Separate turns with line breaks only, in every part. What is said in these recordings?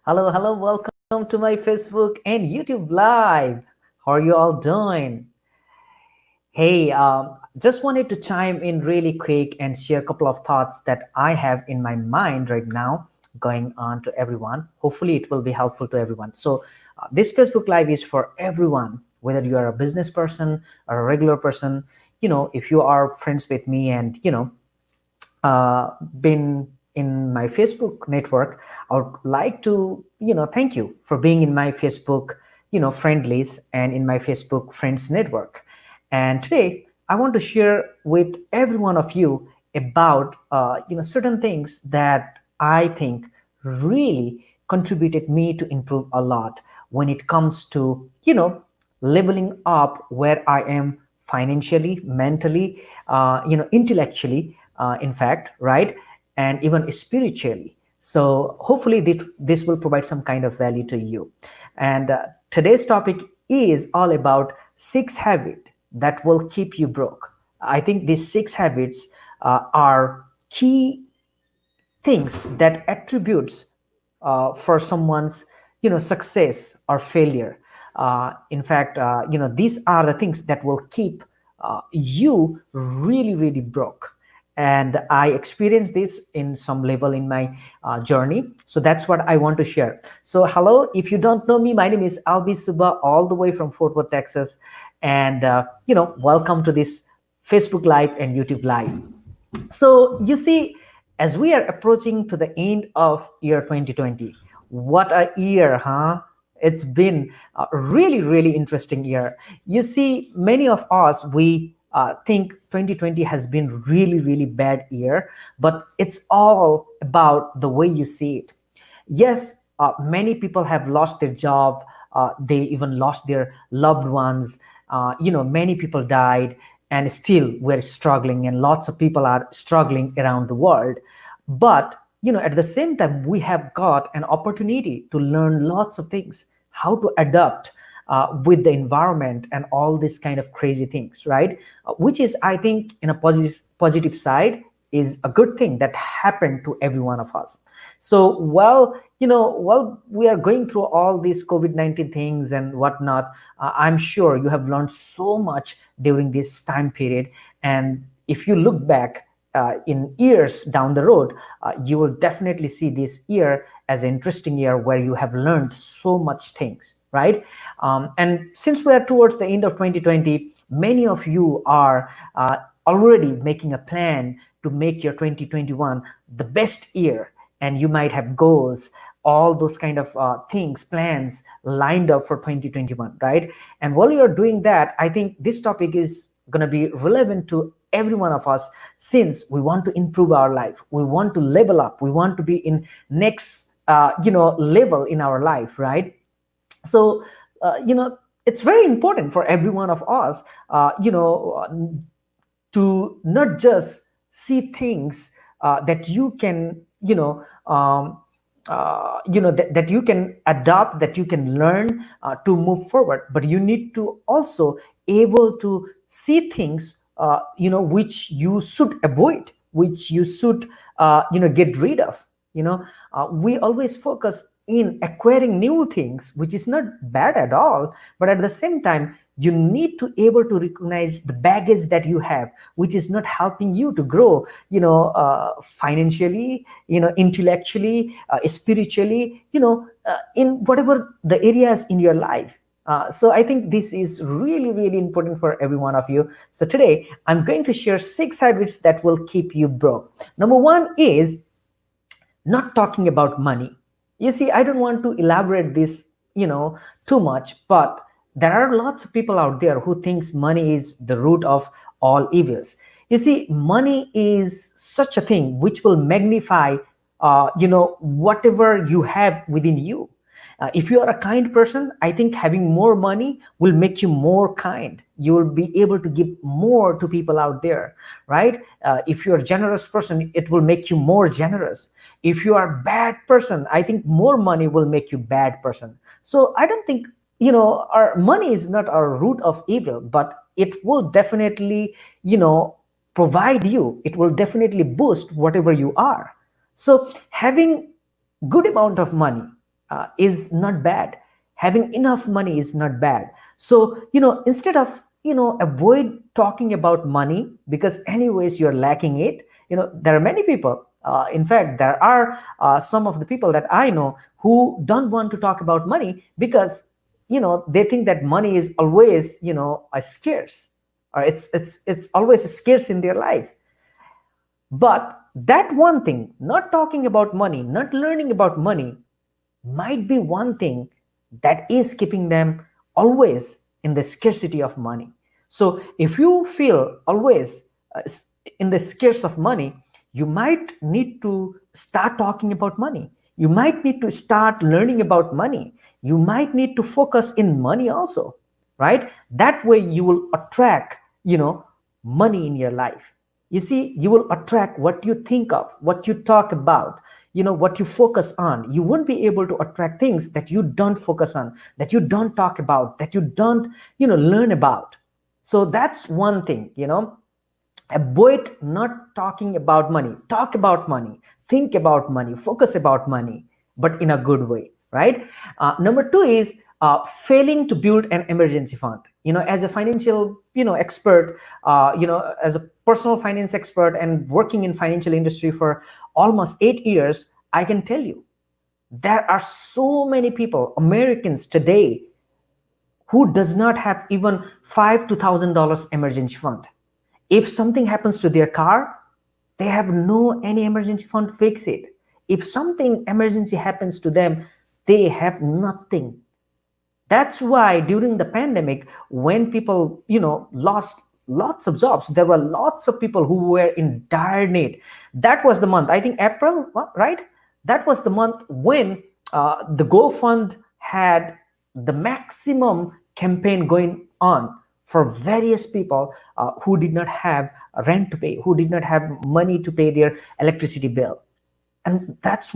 Hello, hello, welcome to my Facebook and YouTube Live. How are you all doing? Hey, just wanted to chime in really quick and share a couple of thoughts that I have in my mind right now going on to everyone. Hopefully, it will be helpful to everyone. This Facebook Live is for everyone, whether you are a business person or a regular person. If you are friends with me and, been in my Facebook network, I would like to, thank you for being in my Facebook, friend list and in my Facebook friends network. And today, I want to share with every one of you about, certain things that I think really contributed me to improve a lot when it comes to, leveling up where I am financially, mentally, intellectually, in fact, right? And even spiritually. So hopefully this will provide some kind of value to you. And today's topic is all about 6 habits that will keep you broke. I think these 6 habits are key things that attributes for someone's success or failure. In fact, these are the things that will keep you really really broke, and I experienced this in some level in my journey, so that's what I want to share. So hello, if you don't know me, my name is lbsubba, all the way from Fort Worth, Texas. And welcome to this Facebook Live and YouTube Live. So you see, as we are approaching to the end of year 2020, what a year, huh? It's been a really, really interesting year. You see, many of us, we think 2020 has been really, really bad year, but it's all about the way you see it. Yes, many people have lost their job. They even lost their loved ones. Many people died, and still we're struggling, and lots of people are struggling around the world. But at the same time, we have got an opportunity to learn lots of things, how to adapt with the environment and all these kind of crazy things, right? Which is, I think, in a positive side, is a good thing that happened to every one of us. So while we are going through all these COVID-19 things and whatnot, I'm sure you have learned so much during this time period. And if you look back in years down the road, you will definitely see this year as an interesting year where you have learned so much things, right? And since we are towards the end of 2020, many of you are already making a plan to make your 2021 the best year, and you might have goals, all those kind of things, plans lined up for 2021, right? And while you're doing that, I think this topic is going to be relevant to every one of us, since we want to improve our life, we want to level up, we want to be in next level in our life, right? So it's very important for every one of us to not just see things that you can that you can adopt, that you can learn to move forward, but you need to also able to see things which you should avoid, which you should get rid of. We always focus in acquiring new things, which is not bad at all, but at the same time you need to able to recognize the baggage that you have, which is not helping you to grow, financially, intellectually, spiritually, in whatever the areas in your life. So I think this is really, really important for every one of you. So today I'm going to share 6 habits that will keep you broke. Number one is not talking about money. You see, I don't want to elaborate this, too much, but there are lots of people out there who thinks money is the root of all evils. You see, money is such a thing which will magnify, whatever you have within you. If you are a kind person, I think having more money will make you more kind. You will be able to give more to people out there, right? If you're a generous person, it will make you more generous. If you are a bad person, I think more money will make you bad person. So I don't think, our money is not our root of evil, but it will definitely, provide you. It will definitely boost whatever you are. So having good amount of money, is not bad. Having enough money is not bad. So, instead of, avoid talking about money, because anyways you're lacking it. There are many people, in fact, there are some of the people that I know who don't want to talk about money because, they think that money is always, a scarce, or it's always scarce in their life. But that one thing, not talking about money, not learning about money, might be one thing that is keeping them always in the scarcity of money. So if you feel always in the scarce of money, you might need to start talking about money. You might need to start learning about money. You might need to focus in money also, right? That way you will attract, money in your life. You see, you will attract what you think of, what you talk about, what you focus on. You won't be able to attract things that you don't focus on, that you don't talk about, that you don't, learn about. So that's one thing. Avoid not talking about money. Talk about money, think about money, focus about money, but in a good way, right? Number two is failing to build an emergency fund. As a financial, expert, as a personal finance expert and working in financial industry for almost 8 years, I can tell you there are so many people, Americans today, who does not have even $5 to $1,000 emergency fund. If something happens to their car, they have no any emergency fund to fix it. If something emergency happens to them, they have nothing. That's why during the pandemic, when people, lost lots of jobs, there were lots of people who were in dire need. That was the month, I think April, right? That was the month when the GoFund had the maximum campaign going on for various people who did not have rent to pay, who did not have money to pay their electricity bill. And that's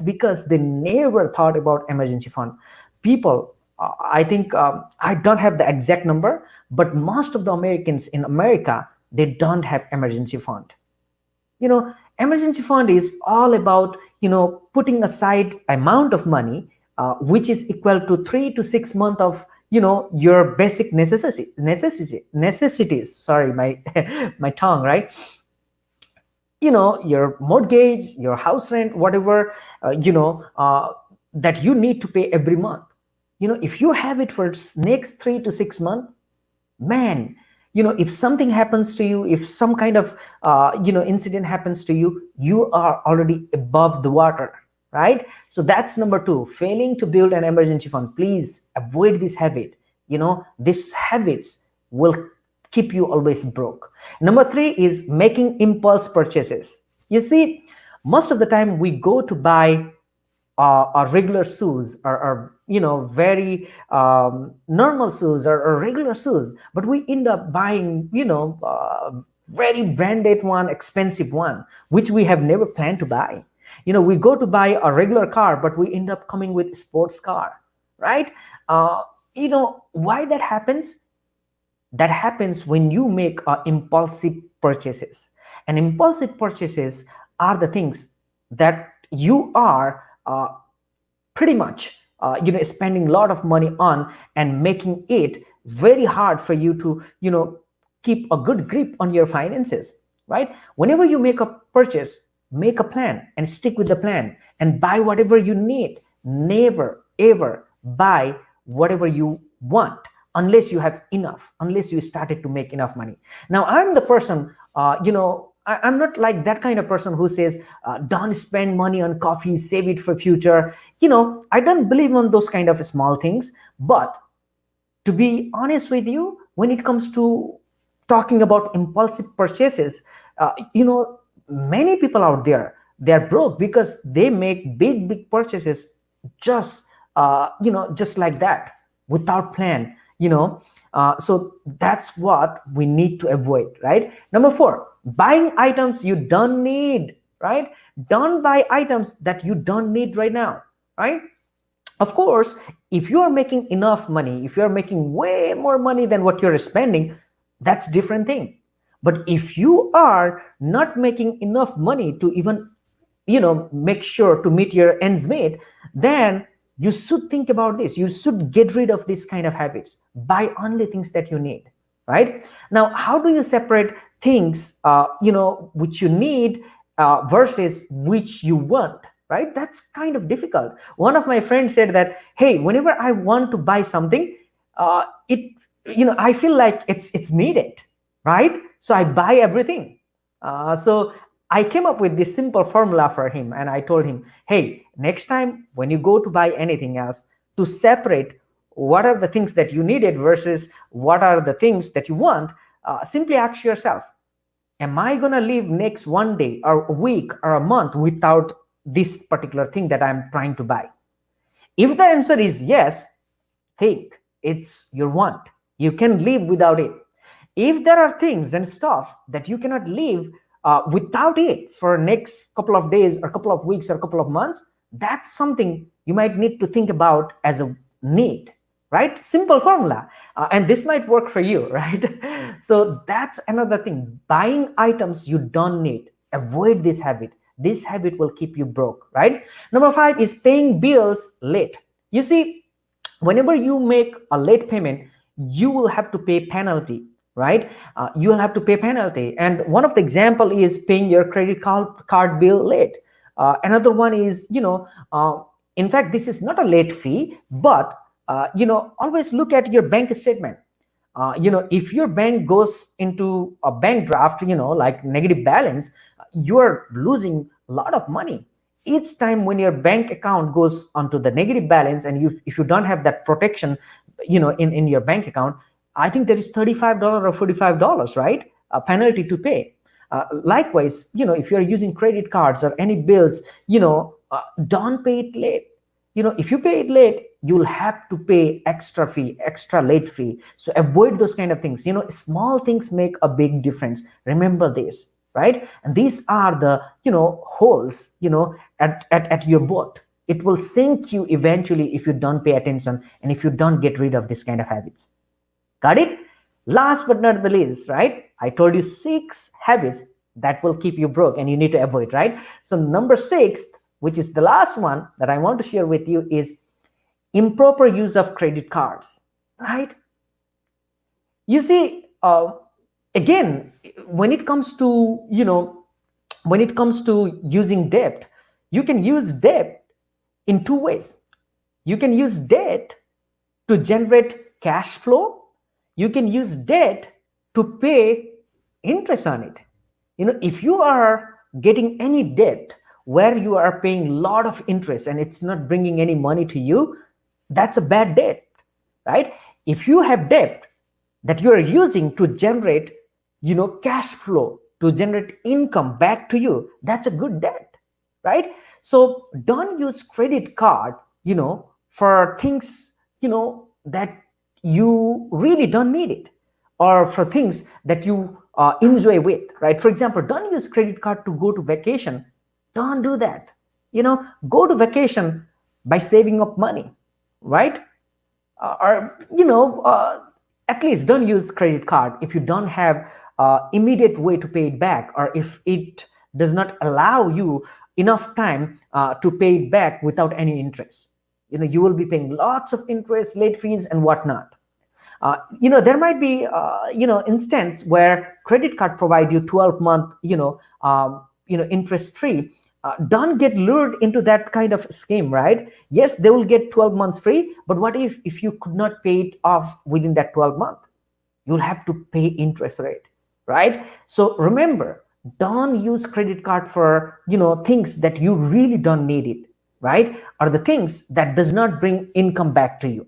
because they never thought about emergency fund. People, I think, I don't have the exact number, but most of the Americans in America, they don't have emergency fund. Emergency fund is all about, putting aside amount of money, which is equal to 3 to 6 months of, your basic necessities. Sorry, my my tongue, right? Your mortgage, your house rent, whatever, that you need to pay every month. If you have it for next 3 to 6 months, man, if something happens to you, if some kind of incident happens to you, you are already above the water, right? So that's number two, failing to build an emergency fund. Please avoid this habit. These habits will keep you always broke. Number three is making impulse purchases. You see, most of the time we go to buy our regular shoes, or very normal shoes, or regular shoes, but we end up buying very branded one, expensive one, which we have never planned to buy. We go to buy a regular car, but we end up coming with sports car, right? Why that happens? That happens when you make impulsive purchases. And impulsive purchases are the things that you are pretty much spending a lot of money on, and making it very hard for you to keep a good grip on your finances, right? Whenever you make a purchase, make a plan and stick with the plan and buy whatever you need. Never ever buy whatever you want unless you have enough, unless you started to make enough money. Now, I'm the person, I'm not like that kind of person who says, don't spend money on coffee, save it for future. I don't believe on those kind of small things. But to be honest with you, when it comes to talking about impulsive purchases, many people out there, they're broke because they make big purchases just, just like that, without plan. So that's what we need to avoid, right? Number four, buying items you don't need, right? Don't buy items that you don't need right now, right? Of course, if you are making enough money, if you are making way more money than what you're spending, that's different thing. But if you are not making enough money to even make sure to meet your ends meet, then you should think about this. You should get rid of this kind of habits. Buy only things that you need, right? Now, how do you separate things, which you need versus which you want, right? That's kind of difficult. One of my friends said that, hey, whenever I want to buy something, it I feel like it's needed, right? So I buy everything. So I came up with this simple formula for him, and I told him, hey, next time when you go to buy anything else, to separate what are the things that you needed versus what are the things that you want, simply ask yourself, am I going to live next one day or a week or a month without this particular thing that I'm trying to buy? If the answer is yes, think it's your want. You can live without it. If there are things and stuff that you cannot live without it for next couple of days or couple of weeks or couple of months, that's something you might need to think about as a need, right? Simple formula. And this might work for you, right? So that's another thing. Buying items you don't need. Avoid this habit. This habit will keep you broke, right? Number 5 is paying bills late. You see, whenever you make a late payment, you will have to pay penalty, right? You will have to pay penalty. And one of the example is paying your credit card bill late. Another one is, in fact, this is not a late fee, but always look at your bank statement. If your bank goes into a bank draft, like negative balance, you are losing a lot of money. Each time when your bank account goes onto the negative balance, and if you don't have that protection, in your bank account, I think there is $35 or $45, right? A penalty to pay. Likewise, if you're using credit cards or any bills, don't pay it late. If you pay it late, you'll have to pay extra fee, extra late fee. So avoid those kind of things. Small things make a big difference. Remember this, right? And these are the, holes, at your boat. It will sink you eventually if you don't pay attention and if you don't get rid of this kind of habits. Got it? Last but not the least, right? I told you 6 habits that will keep you broke and you need to avoid, right? So number 6, which is the last one that I want to share with you, is improper use of credit cards, right? You see, again, when it comes to, using debt, you can use debt in 2 ways. You can use debt to generate cash flow. You can use debt to pay interest on it. If you are getting any debt where you are paying a lot of interest and it's not bringing any money to you, that's a bad debt, right? If you have debt that you are using to generate, cash flow, to generate income back to you, that's a good debt, right? So don't use credit card, for things, that you really don't need it, or for things that you enjoy with, right? For example, don't use credit card to go to vacation. Don't do that. Go to vacation by saving up money, right? At least don't use credit card if you don't have immediate way to pay it back, or if it does not allow you enough time to pay it back without any interest. You will be paying lots of interest, late fees, and whatnot. There might be instance where credit card provide you 12-month interest free. Don't get lured into that kind of scheme, right? Yes, they will get 12 months free, but what if you could not pay it off within that 12 month? You'll have to pay interest rate, right? So remember, don't use credit card for things that you really don't need it, right? Or the things that does not bring income back to you.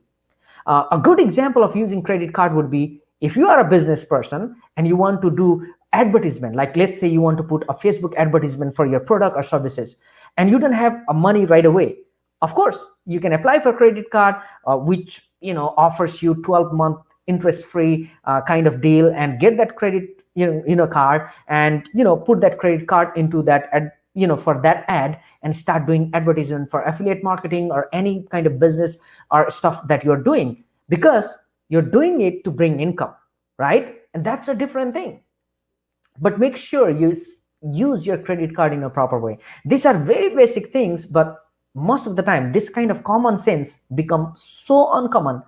A good example of using credit card would be if you are a business person and you want to do advertisement, like let's say you want to put a Facebook advertisement for your product or services, and you don't have money right away. Of course, you can apply for credit card, which offers you 12-month interest-free kind of deal, and get that credit card, and put that credit card into that for that ad, and start doing advertisement for affiliate marketing or any kind of business or stuff that you're doing, because you're doing it to bring income, right? And that's a different thing. But make sure you use your credit card in a proper way. These are very basic things, but most of the time this kind of common sense become so uncommon,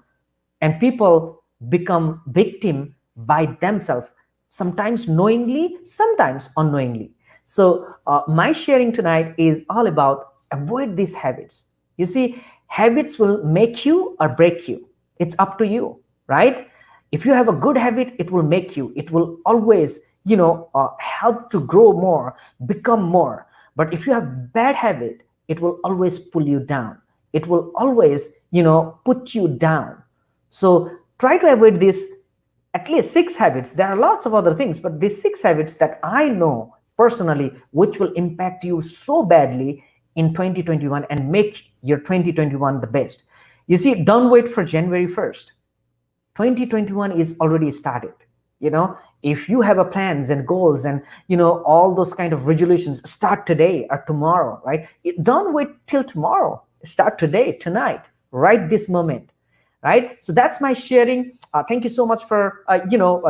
and people become victim by themselves, sometimes knowingly, sometimes unknowingly. So my sharing tonight is all about avoid these habits. You see, habits will make you or break you. It's up to you, right? If you have a good habit, it will make you, it will always help to grow more, become more. But if you have bad habit, it will always pull you down, it will always put you down. So try to avoid this at least 6 habits. There are lots of other things, but these 6 habits that I know personally, which will impact you so badly in 2021 and make your 2021 the best. You see, don't wait for January 1st. 2021 is already started. If you have a plans and goals and all those kind of resolutions, start today or tomorrow, right? Don't wait till tomorrow, start today, tonight, right this moment, right? So that's my sharing. Thank you so much for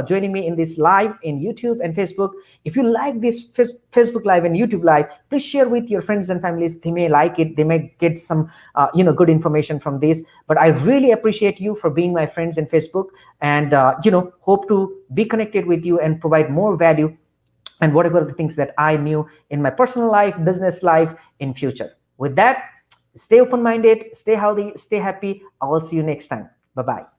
joining me in this live in YouTube and Facebook. If you like this Facebook live and YouTube live, please share with your friends and families. They may like it, they may get some good information from this. But I really appreciate you for being my friends in Facebook, and hope to be connected with you and provide more value and whatever the things that I knew in my personal life, business life in future. With that, stay open-minded, stay healthy, stay happy. I will see you next time. Bye-bye.